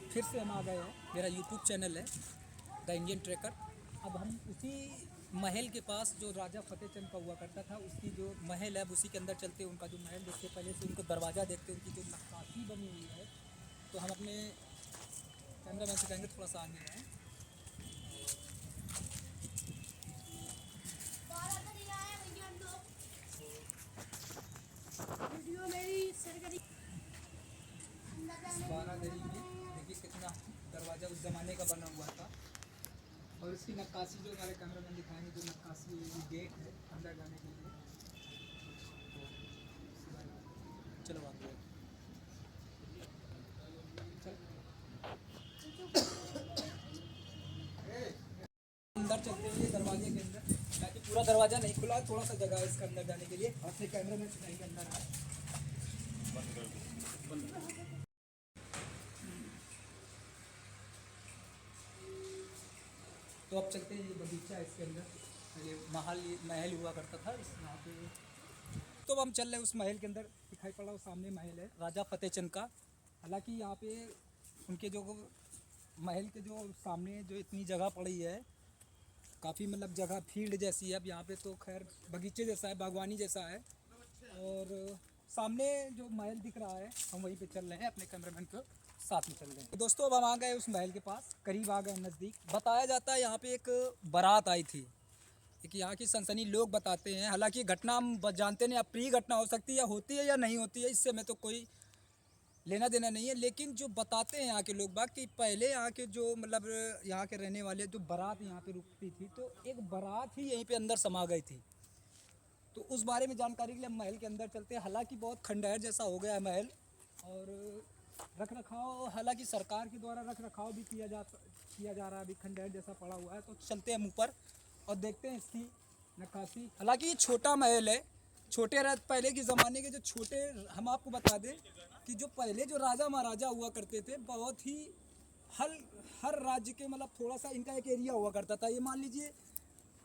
फिर से हम आ गए हैं। मेरा यूट्यूब चैनल है द इंडियन ट्रैकर। अब हम उसी महल के पास जो राजा फतेह चंद का हुआ करता था, उसकी जो महल है अब उसी के अंदर चलते हैं। उनका जो महल देखते पहले से उनको दरवाज़ा देखते, उनकी जो नक्काशी बनी हुई है। तो हम अपने कैमरा मैन से कहेंगे थोड़ा सा आगे आए। बारादरी में देखिए कितना दरवाज़ा उस ज़माने का बना हुआ था। और इसकी नक्काशी जो हमारे कैमरा मैन दिखाएंगे, जो नक्काशी हुई गेट है अंदर जाने के लिए। चलो आगे अंदर चलते हैं दरवाजे के अंदर, ताकि पूरा दरवाज़ा नहीं खुला, थोड़ा सा जगह है इसके अंदर जाने के लिए। अपने कैमरा मैन से कहेंगे अंदर आए। तो अब चलते हैं, ये बगीचा है इसके अंदर, ये महल हुआ करता था इस यहाँ पे। तो अब हम चल रहे हैं उस महल के अंदर। दिखाई पड़ रहा है सामने महल है राजा फतेह चंद का। हालांकि यहाँ पे उनके जो महल के जो सामने जो इतनी जगह पड़ी है, काफ़ी मतलब जगह फील्ड जैसी है। अब यहाँ पे तो खैर बगीचे जैसा है, बागवानी जैसा है। और सामने जो महल दिख रहा है हम वहीं पे चल रहे हैं, अपने कैमरामैन को साथ में चल रहे हैं। तो दोस्तों अब हम आ गए उस महल के पास, करीब आ गए नज़दीक। बताया जाता है यहाँ पे एक बारात आई थी, एक यहाँ की सनसनी लोग बताते हैं। हालांकि घटना हम जानते नहीं, अप्रिय घटना हो सकती है, या होती है या नहीं होती है, इससे मैं तो कोई लेना देना नहीं है। लेकिन जो बताते हैं यहाँ के लोग बाग कि पहले यहाँ के जो मतलब यहाँ के रहने वाले जो बारात यहाँ पे रुकती थी, तो एक बारात ही यहीं पे अंदर समा गई थी। तो उस बारे में जानकारी के लिए हम महल के अंदर चलते हैं। हालांकि बहुत खंडहर जैसा हो गया है महल, और रख रखाव हालांकि सरकार के द्वारा रख रखाव भी किया जा रहा है। अभी खंडहर जैसा पड़ा हुआ है। तो चलते हैं हम ऊपर और देखते हैं इसकी नक्काशी। हालांकि ये छोटा महल है, छोटे पहले के ज़माने के जो छोटे, हम आपको बता दें कि जो पहले जो राजा महाराजा हुआ करते थे, बहुत ही हर हर राज्य के मतलब थोड़ा सा इनका एक एरिया हुआ करता था। ये मान लीजिए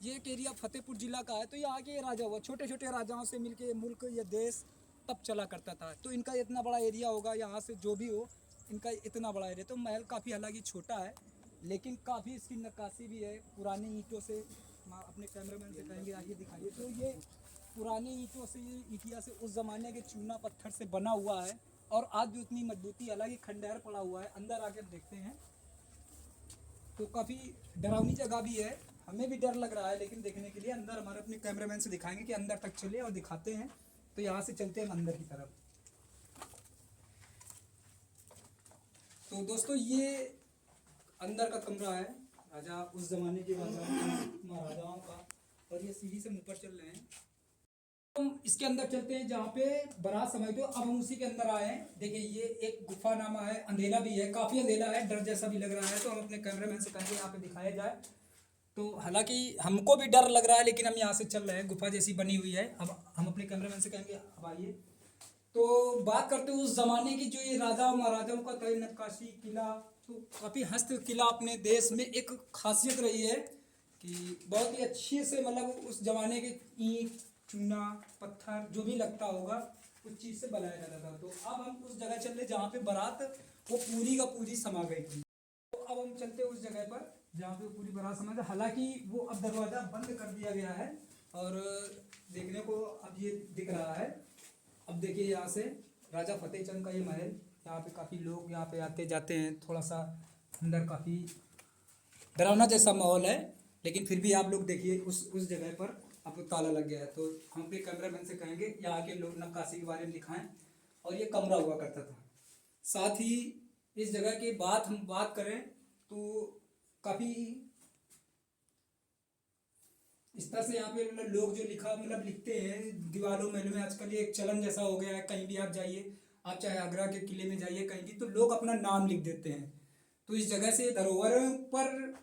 ये एक एरिया फतेहपुर जिला का है, तो यहाँ के राजा हुआ, छोटे छोटे राजाओं से मिलके ये मुल्क या देश तब चला करता था। तो इनका इतना बड़ा एरिया होगा, यहाँ से जो भी हो इनका इतना बड़ा एरिया। तो महल काफ़ी हालांकि छोटा है, लेकिन काफ़ी इसकी नक्काशी भी है पुरानी ईंटों से। अपने कैमरामैन से कहेंगे आइए दिखाइए। तो ये पुरानी ईंटों से, ईंटिया से, उस ज़माने के चूना पत्थर से बना हुआ है। और आज भी उतनी मजबूती, हालांकि खंडहर पड़ा हुआ है। अंदर आकर देखते हैं तो काफ़ी डरावनी जगह भी है, हमें भी डर लग रहा है। लेकिन देखने के लिए अंदर हमारे अपने कैमरामैन से दिखाएंगे कि अंदर तक चले और दिखाते हैं। तो यहाँ से चलते हैं अंदर की तरफ। तो दोस्तों ये अंदर का कमरा है राजा, उस जमाने के महाराजाओं का। और ये सीढ़ी से ऊपर चल रहे हैं। हम इसके अंदर चलते हैं जहाँ पे बारात समय पे। अब हम उसी के अंदर आए हैं। देखिए ये एक गुफा नामा है, अंधेला भी है, काफ़ी अंधेला है, डर जैसा भी लग रहा है। तो हम अपने कैमरामैन से कहेंगे यहाँ पे दिखाया जाए। तो हालांकि हमको भी डर लग रहा है, लेकिन हम यहाँ से चल रहे हैं। गुफा जैसी बनी हुई है। अब हम अपने कैमरामैन से कहेंगे अब आइए। तो बात करते हैं उस ज़माने की, जो ये राजा महाराजाओं का था नक्काशी किला। तो काफ़ी हस्त किला अपने देश में एक खासियत रही है कि बहुत ही अच्छे से मतलब उस ज़माने के ईंट चूना पत्थर जो भी लगता होगा उस चीज़ से बनाया जाता था। तो अब हम उस जगह चल रहे जहाँ पे बारात वो पूरी का पूरी समा गई थी। तो अब हम चलते हैं उस जगह पर जहाँ पे पूरी बारात समा गई। हालांकि वो अब दरवाज़ा बंद कर दिया गया है, और देखने को अब ये दिख रहा है। अब देखिए यहाँ से राजा फतेह चंद का ये महल, यहाँ पे काफ़ी लोग यहाँ पे आते जाते हैं। थोड़ा सा अंदर काफ़ी डरावना जैसा माहौल है, लेकिन फिर भी आप लोग देखिए उस जगह पर आपको ताला लग गया है। तो हम अपने कैमरामैन से कहेंगे यहाँ के लोग नक्काशी के बारे में दिखाएं। और ये कमरा हुआ करता था। साथ ही इस जगह की बात हम बात करें तो काफ़ी इस तरह से यहाँ पे मतलब लोग जो लिखा मतलब लिखते हैं दीवारों महलों में। आजकल ये एक चलन जैसा हो गया है, कहीं भी आप जाइए, आप चाहे आगरा के किले में जाइए कहीं भी, तो लोग अपना नाम लिख देते हैं। तो इस जगह से धरोहर पर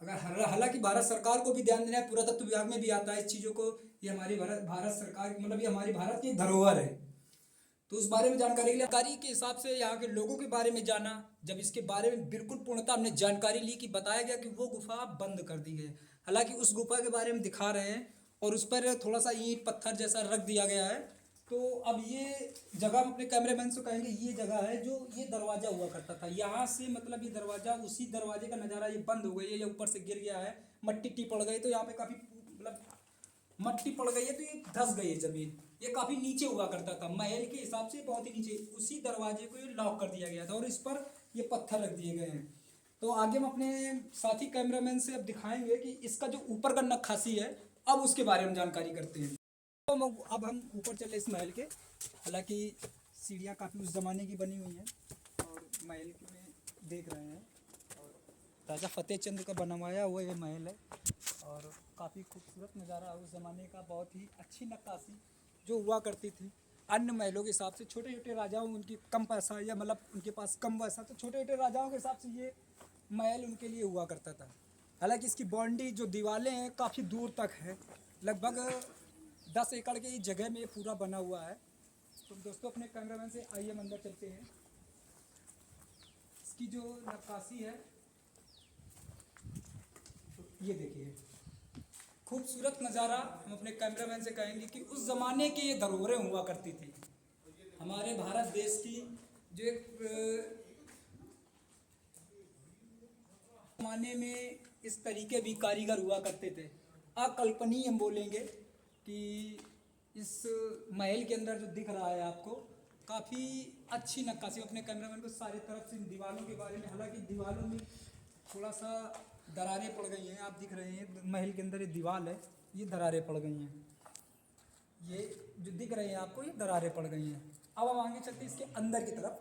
अगर हालांकि भारत सरकार को भी ध्यान देना है, पुरातत्व विभाग में भी आता है इस चीज़ों को। ये हमारी भारत सरकार मतलब ये हमारी भारत की धरोहर है। तो उस बारे में जानकारी के लिए जानकारी के हिसाब से यहाँ के लोगों के बारे में जाना। जब इसके बारे में बिल्कुल पूर्णतः हमने जानकारी ली कि बताया गया कि वो गुफा बंद कर दी गई। हालांकि उस गुफा के बारे में दिखा रहे हैं और उस पर थोड़ा सा ईंट पत्थर जैसा रख दिया गया है। तो अब ये जगह हम अपने कैमरामैन से कहेंगे, ये जगह है जो ये दरवाज़ा हुआ करता था, यहाँ से मतलब ये दरवाज़ा, उसी दरवाजे का नज़ारा ये बंद हो गई है, ये ऊपर से गिर गया है, मट्टी पड़ गई तो यहाँ पे काफ़ी मतलब मट्टी पड़ गई है तो ये धंस गई है ज़मीन, ये काफ़ी नीचे हुआ करता था महल के हिसाब से, बहुत ही नीचे। उसी दरवाजे को ये लॉक कर दिया गया था और इस पर ये पत्थर रख दिए गए हैं। तो आगे हम अपने साथी कैमरामैन से अब दिखाएंगे कि इसका जो ऊपर का नक्काशी है, अब उसके बारे में जानकारी करते हैं। तो अब हम ऊपर चले इस महल के। हालांकि सीढ़ियाँ काफ़ी उस ज़माने की बनी हुई हैं और महल में देख रहे हैं, और राजा फतेह चंद का बनवाया हुआ ये महल है और काफ़ी खूबसूरत नज़ारा उस ज़माने का, बहुत ही अच्छी नक्काशी जो हुआ करती थी। अन्य महलों के हिसाब से छोटे छोटे राजाओं, उनकी कम पैसा या मतलब उनके पास कम पैसा, तो छोटे छोटे राजाओं के हिसाब से ये महल उनके लिए हुआ करता था। हालांकि इसकी बाउंड्री जो दीवारें हैं काफ़ी दूर तक है, लगभग 10 एकड़ की जगह में ये पूरा बना हुआ है। तो दोस्तों अपने कैमरामैन से आइए हम अंदर चलते हैं। इसकी जो नक्काशी है तो ये देखिए, खूबसूरत नज़ारा। हम अपने कैमरामैन से कहेंगे कि उस ज़माने की ये धरोहरें हुआ करती थी हमारे भारत देश की, जो एक ज़माने में इस तरीके भी कारीगर हुआ करते थे। अकल्पनीय हम बोलेंगे कि इस महल के अंदर जो दिख रहा है आपको, काफ़ी अच्छी नक्काशी। अपने कैमरामैन को सारी तरफ से इन दीवारों के बारे में, हालांकि दीवारों में थोड़ा सा दरारें पड़ गई हैं, आप दिख रहे हैं महल के अंदर ये दीवार है, ये दरारें पड़ गई हैं, ये जो दिख रहे हैं आपको ये दरारें पड़ गई हैं। अब हम आगे चलते हैं इसके अंदर की तरफ।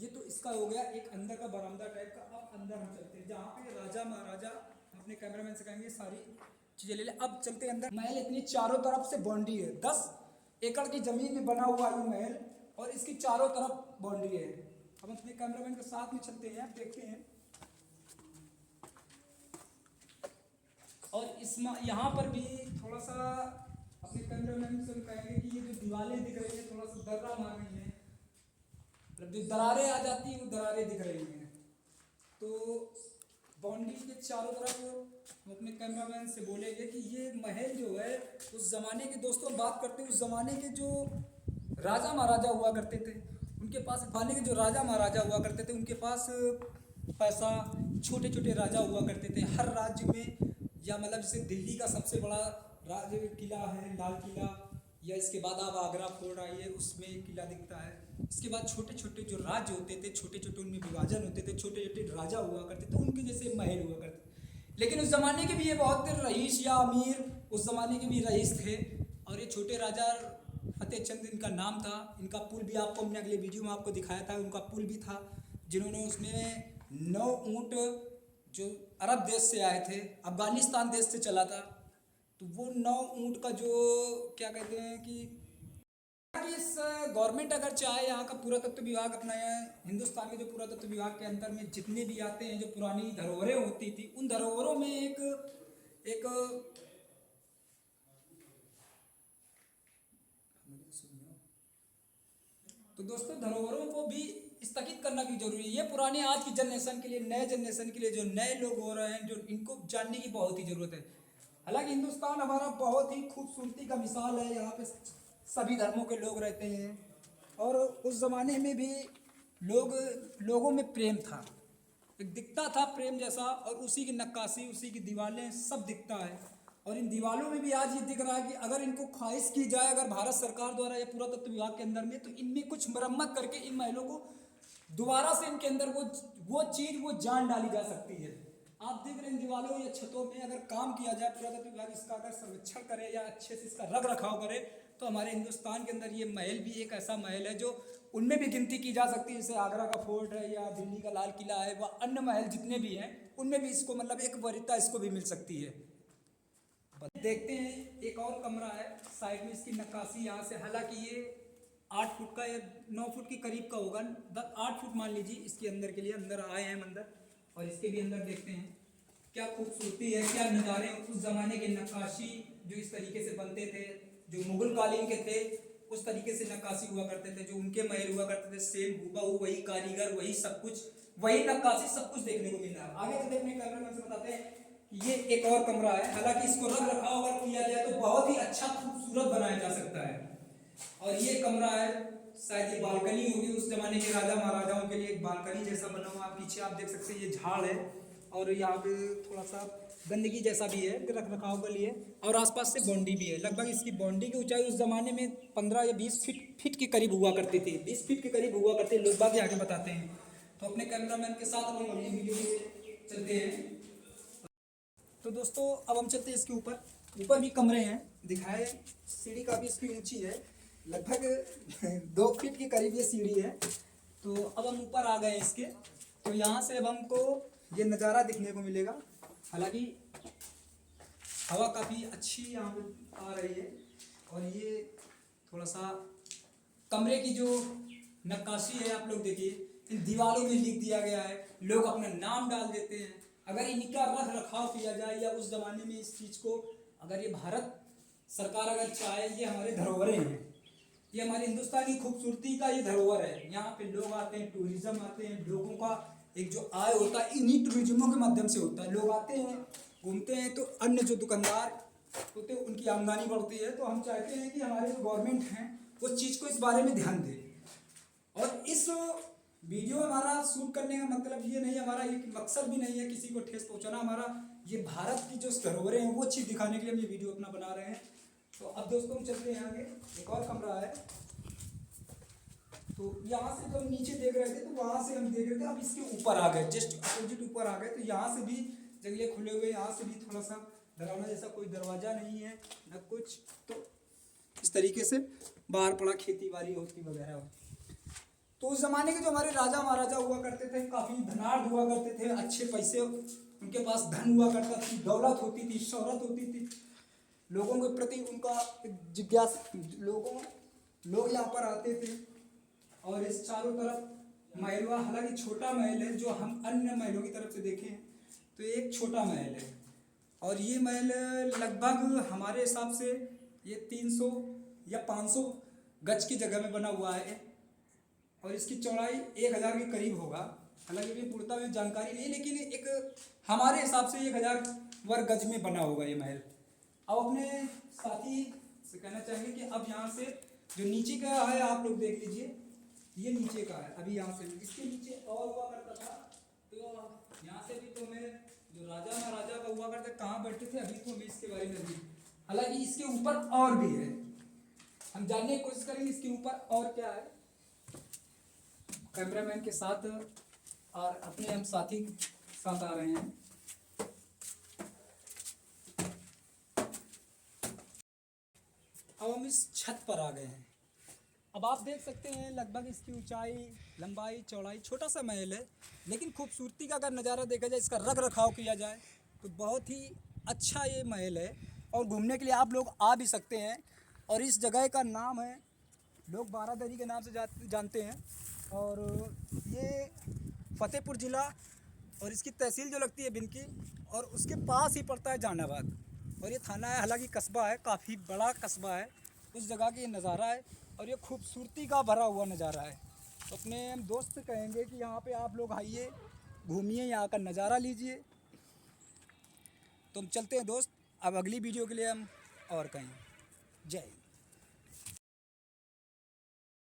ये तो इसका हो गया एक अंदर का बरामदा टाइप का। अब अंदर हम चलते हैं जहाँ पे राजा महाराजा, अपने कैमरामैन से कहेंगे सारी चीज़ें ले ले। अब चलते हैं अंदर। महल इतनी चारों तरफ से बाउंड्री है, 10 एकड़ की ज़मीन में बना हुआ ये महल और इसकी चारों तरफ बाउंड्री है। हम अपने कैमरामैन के साथ में चलते हैं, देखते हैं। और इसमें यहाँ पर भी थोड़ा सा अपने कैमरामैन से कहेंगे कि ये जो दीवारें दिख रही है थोड़ा सा दर्रा मार रही है, मतलब जो दरारें आ जाती हैं वो दरारें दिख रही हैं। तो बाउंड्री के चारों तरफ हम अपने कैमरामैन से बोलेंगे कि ये महल जो है उस ज़माने के, दोस्तों बात करते हैं उस ज़माने के जो राजा महाराजा हुआ करते थे उनके पास, ज़माने के जो राजा महाराजा हुआ करते थे उनके पास पैसा, छोटे छोटे राजा हुआ करते थे हर राज्य में। या मतलब जैसे दिल्ली का सबसे बड़ा राज किला है लाल किला, या इसके बाद आप आगरा फोर्ट आइए उसमें एक किला दिखता है। इसके बाद छोटे छोटे जो राज्य होते थे, छोटे छोटे उनमें विभाजन होते थे, छोटे छोटे राजा हुआ करते थे, उनके जैसे महल हुआ करते थे। लेकिन उस ज़माने के भी ये बहुत रईस या अमीर उस ज़माने के भी रईस थे। और ये छोटे राजा फतेह चंद इनका नाम था। इनका पुल भी आपको हमने अगले वीडियो में आपको दिखाया था, उनका पुल भी था जिन्होंने उसमें 9 ऊँट जो अरब देश से आए थे, अफगानिस्तान देश से चला था, तो वो 9 ऊँट का जो क्या कहते हैं कि इस गवर्नमेंट अगर चाहे, यहाँ का पुरातत्व विभाग अपना, हिंदुस्तान के जो पुरातत्व विभाग के अंदर में जितने भी आते हैं जो पुरानी धरोहरें होती थी, उन धरोहरों में एक तो दोस्तों धरोहरों को भी स्थगित करना भी जरूरी है। ये पुराने आज की जनरेशन के लिए, नए जनरेशन के लिए, जो नए लोग हो रहे हैं, जो इनको जानने की बहुत ही ज़रूरत है। हालांकि हिंदुस्तान हमारा बहुत ही खूबसूरती का मिसाल है, यहाँ पे सभी धर्मों के लोग रहते हैं और उस ज़माने में भी लोगों में प्रेम था, एक दिखता था प्रेम जैसा, और उसी की नक्काशी, उसी की दीवारें सब दिखता है। और इन दीवारों में भी आज ये दिख रहा है कि अगर इनको ख्वाहिश की जाए, अगर भारत सरकार द्वारा या पुरातत्व विभाग के अंदर में, तो इनमें कुछ मरम्मत करके इन महलों को दोबारा से इनके अंदर वो चीज़, वो जान डाली जा सकती है। आप देख रहे हैं दीवारों या छतों में अगर काम किया जाए, पुरातत्व विभाग इसका अगर संरक्षण करे या अच्छे से इसका रख रखाव करे, तो हमारे हिंदुस्तान के अंदर ये महल भी एक ऐसा महल है जो उनमें भी गिनती की जा सकती है। जैसे आगरा का फोर्ट है या दिल्ली का लाल किला है, व अन्य महल जितने भी हैं उनमें भी इसको मतलब एक वरीयता इसको भी मिल सकती है। देखते हैं एक और कमरा है साइड में, इसकी नक्काशी यहाँ से, हालांकि ये 8 फुट का या 9 फुट के करीब का होगा, 8 फुट मान लीजिए इसके अंदर के लिए। अंदर आए हैं हम अंदर, और इसके भी अंदर देखते हैं क्या खूबसूरती है, क्या नज़ारे उस ज़माने के नक्काशी जो इस तरीके से बनते थे, जो मुगल कालीन के थे उस तरीके से नक्काशी हुआ करते थे, जो उनके महल हुआ करते थे, सेम हूबहू वही कारीगर, वही सब कुछ, वही नक्काशी, सब कुछ देखने को मिल रहा है। आगे चलते अपने कैमरामैन से बताते हैं ये एक और कमरा है। हालांकि इसको रख रखाव अगर किया जाए तो बहुत ही अच्छा खूबसूरत बनाया जा सकता है। और ये कमरा है, शायद ये बालकनी होगी उस जमाने के राजा महाराजाओं के लिए, एक बालकनी जैसा बना हुआ। पीछे आप देख सकते हैं ये झाड़ है, और यहाँ पे थोड़ा सा गंदगी जैसा भी है रख रखाव के लिए, और आसपास से बाउंड्री भी है। लगभग इसकी बाउंड्री की ऊंचाई उस जमाने में 15 या 20 फीट के करीब हुआ करती थी, 20 फीट के करीब हुआ करते, लोग बाग आगे बताते हैं। तो अपने कैमरामैन के साथ हम अगली वीडियो में चलते हैं। तो दोस्तों अब हम चलते हैं इसके ऊपर। ऊपर भी कमरे हैं दिखाए, सीढ़ी काफ़ी इसकी ऊंची है, लगभग 2 फीट के करीब ये सीढ़ी है। तो अब हम ऊपर आ गए इसके, तो यहाँ से अब हमको ये नज़ारा दिखने को मिलेगा। हालांकि हवा काफ़ी अच्छी यहाँ पे आ रही है, और ये थोड़ा सा कमरे की जो नक्काशी है आप लोग देखिए, इन दीवारों में लिख दिया गया है, लोग अपना नाम डाल देते हैं। अगर इनका रख रखाव किया जाए, या उस ज़माने में इस चीज़ को अगर ये भारत सरकार अगर चाहे, ये हमारे धरोहरें हैं, ये हमारे हिंदुस्तान की खूबसूरती का ये धरोहर है। यहाँ पे लोग आते हैं, टूरिज्म आते हैं, लोगों का एक जो आय होता है इन्हीं टूरिज्मों के माध्यम से होता है। लोग आते हैं, घूमते हैं, तो अन्य जो दुकानदार होते हैं उनकी आमदनी बढ़ती है। तो हम चाहते हैं कि हमारे जो गवर्नमेंट हैं उस चीज़ को, इस बारे में ध्यान दें। और इस वीडियो हमारा शूट करने का मतलब ये नहीं, हमारा ये मकसद भी नहीं है किसी को ठेस पहुंचाना। हमारा ये भारत की जो धरोहरें हैं वो चीज़ दिखाने के लिए हम ये वीडियो अपना बना रहे हैं। तो अब दोस्तों हम चलते हैं आगे, एक और कमरा है। तो यहाँ से तो हम नीचे देख रहे थे, तो वहाँ से हम देख रहे थे, अब इसके ऊपर आ गए, जस्ट अपोजिट ऊपर आ गए। तो यहाँ से भी जंगले खुले हुए, यहाँ से भी थोड़ा सा डरावना जैसा, कोई दरवाज़ा नहीं है न कुछ। तो इस तरीके से बाहर पड़ा खेती बाड़ी होती वगैरह होती। तो उस ज़माने के जो हमारे राजा महाराजा हुआ करते थे, काफ़ी धनाढ़ हुआ करते थे, अच्छे पैसे उनके पास धन हुआ करता थी, दौलत होती थी, शोहरत होती थी, लोगों के प्रति उनका जिज्ञासा, लोग यहाँ पर आते थे। और इस चारों तरफ महल हुआ, हालांकि छोटा महल है, जो हम अन्य महलों की तरफ से देखें तो एक छोटा महल है। और ये महल लगभग हमारे हिसाब से ये 300 या 500 गज की जगह में बना हुआ है, और इसकी चौड़ाई 1000 के करीब होगा। हालांकि ये पूर्णतः में जानकारी नहीं, लेकिन एक हमारे हिसाब से 1000 वर्ग गज में बना होगा ये महल। अब अपने साथी से कहना चाहेंगे कि अब यहाँ से जो नीचे का है आप लोग देख लीजिए, ये नीचे का है। अभी यहाँ से इसके नीचे और हुआ करता था, तो यहाँ से भी तो मैं जो राजा महाराजा का हुआ करते कहाँ बैठते थे, अभी तो हमें इसके बारे में नहीं। हालांकि इसके ऊपर और भी है, हम जानने की कोशिश करेंगे इसके ऊपर और क्या है। कैमरामैन के साथ और अपने हम साथी साथ आ रहे हैं। अब हम इस छत पर आ गए हैं। अब आप देख सकते हैं लगभग इसकी ऊंचाई, लंबाई, चौड़ाई, छोटा सा महल है, लेकिन खूबसूरती का अगर नज़ारा देखा जाए, इसका रख रखाव किया जाए तो बहुत ही अच्छा ये महल है। और घूमने के लिए आप लोग आ भी सकते हैं। और इस जगह का नाम है, लोग बारादरी के नाम से जानते हैं। और ये फतेहपुर ज़िला और इसकी तहसील जो लगती है बिनकी, और उसके पास ही पड़ता है जहानाबाद, और ये थाना है। हालांकि कस्बा है, काफ़ी बड़ा कस्बा है। उस जगह की नज़ारा है, और ये खूबसूरती का भरा हुआ नज़ारा है। तो अपने दोस्त से कहेंगे कि यहाँ पे आप लोग आइए, घूमिए, यहाँ का नज़ारा लीजिए। तो हम चलते हैं दोस्त, अब अगली वीडियो के लिए हम और कहें। जय।